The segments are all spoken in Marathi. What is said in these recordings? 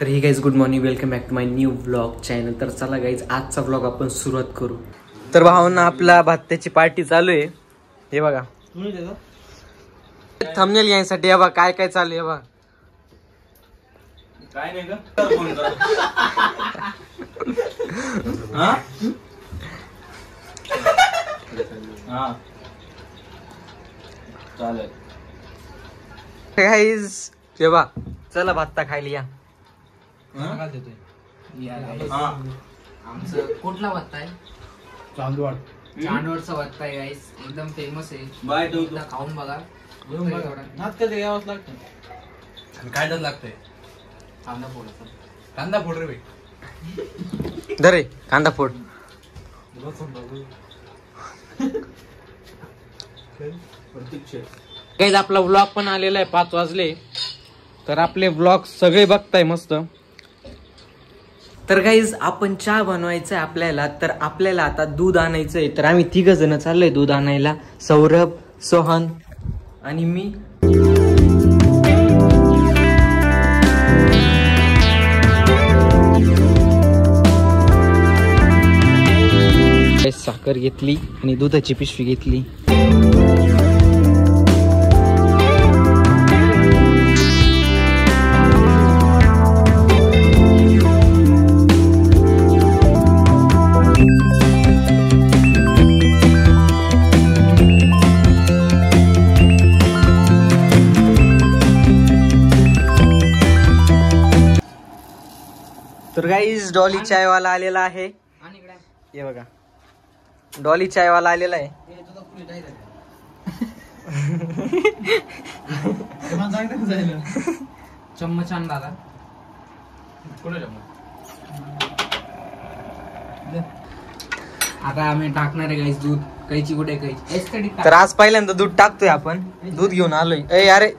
तर hey guys good morning, welcome back to my new vlog channel. तर चला गाईज आजचा व्लॉग आपण सुरुवात करू. तर भावना आपला भात्याची पार्टी चालू आहे. हे बघा थंबनेल घ्यायसाठी. हे बघा काय काय चालू आहे. बघा काय नाही का चालेल गाईज. हे बघा चला भात्ता खायला या. आमचं कुठला भत्ता आहे? चांदवडचा भत्ता आहे गाईस, एकदम फेमस आहे. बाय एकदा खाऊन बघा. काय डर लागतंय? कांदा फोडायचा. कांदा फोड रे बाई. धरे कांदा फोड. गाईज आपला व्लॉग पण आलेला आहे. 5 वाजले तर आपले व्लॉग सगळे बघताय मस्त. तर गाईज आपण चहा बनवायचं आहे आपल्याला. तर आपल्याला आता दूध आणायचं आहे. तर आम्ही 3 जण चाललोय दूध आणायला. सौरभ, सोहन आणि मी. साखर घेतली आणि दुधाची पिशवी घेतली. तर गाईज डॉली चायवाला आलेला आहे. हे बघा डॉली चायवाला आलेला आहे. चम्मच आण दादा. आता आम्ही टाकणार आहे गाईस दूध. कैची कुठे कैची? तर आज पहिल्यांदा दूध टाकतोय आपण. दूध घेऊन आलोय. ए अरे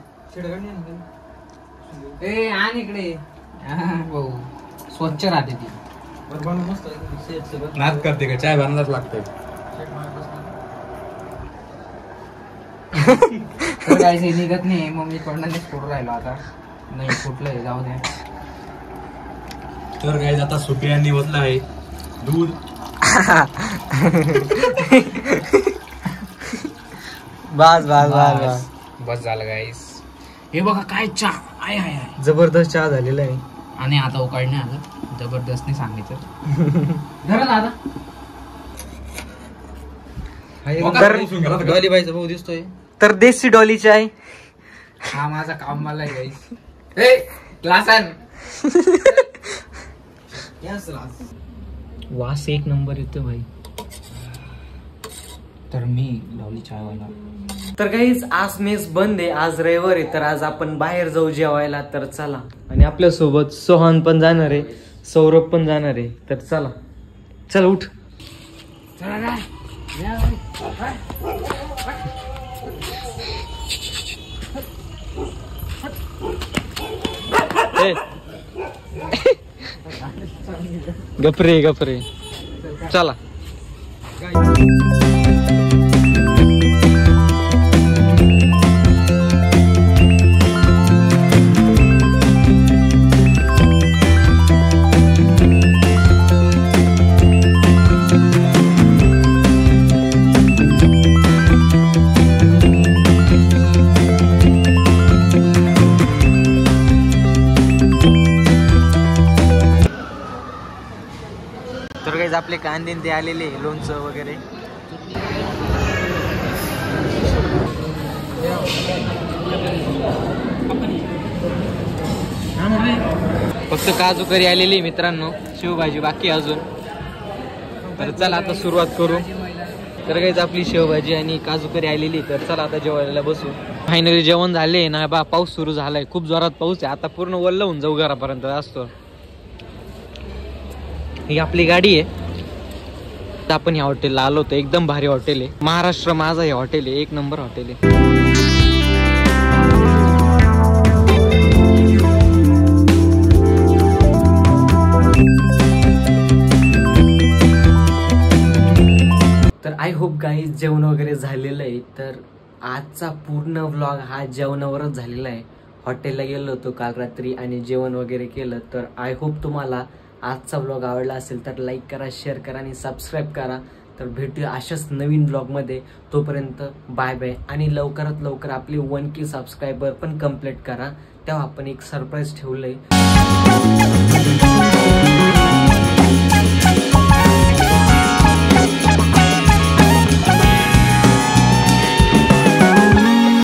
ए आण इकडे. भाऊ स्वच्छ राहते ती. नाच करते का? चाय बनवायच लागतंय. काही निघत नाही. मग मी तोंडानेच फोडून राहिलो. आता नाही फुटलंय, जाऊ दे. तर काय आता सुप्रियांनी ओतलं आहे दूध. बस बस बस बस झालं गाईस. हे बघा काय चहा आहे. आहे जबरदस्त चहा झालेला आहे. आणि आता उकाळणे आलं. जबरदस्त सांगितलं. धरा दादा. डॉली बाईचा भाऊ दिसतोय. तर देशी डॉली चाय. हा माझा काम मला आहे गाईस. ए ग्लास आण. वास एक नंबर येतो भाई. तर मी डॉली चायवाला. तर गाईज आज मेस बंद आहे. आज रविवार आहे. तर आज आपण बाहेर जाऊ जेवायला. तर चला. आणि आपल्या सोबत सोहन पण जाणार आहे, सौरभ पण जाणार आहे. तर चला चल उठ. चला गपरे गपरे चला. तर गाईज आपले कांदे ते आलेले, लोणचं वगैरे. फक्त काजू करी आलेली मित्रांनो. शेवभाजी बाकी अजून. तर चला आता सुरुवात करू. तर गाईज आपली शेवभाजी आणि काजू करी आलेली. तर चला आता जेवायला बसू. फायनली जेवण झाले ना. बा पाऊस सुरू झालाय. खूप जोरात पाऊस आहे. आता पूर्ण वल्ल होऊन जाऊ घरापर्यंत असतो. ही आपली गाडी आहे. आपण या हॉटेलला आलो होतो. एकदम भारी हॉटेल आहे. महाराष्ट्र माझा हे हॉटेल आहे. 1 नंबर हॉटेल आहे. तर आय होप गाईज जेवण वगैरे झालेलं आहे. तर आजचा पूर्ण व्लॉग हा जेवणावरच झालेला आहे. हॉटेलला गेलो होतो काल रात्री आणि जेवण वगैरे केलं. तर आय होप तुम्हाला आजचा व्लॉग आवडला असेल तर लाईक करा, शेअर करा आणि सबस्क्राईब करा. तर भेटूया अशाच नवीन ब्लॉगमध्ये. तोपर्यंत बाय बाय. आणि लवकरात लवकर आपले 1K सबस्क्रायबर पण कंप्लीट करा. तेव्हा आपण एक सरप्राईज ठेवलंय.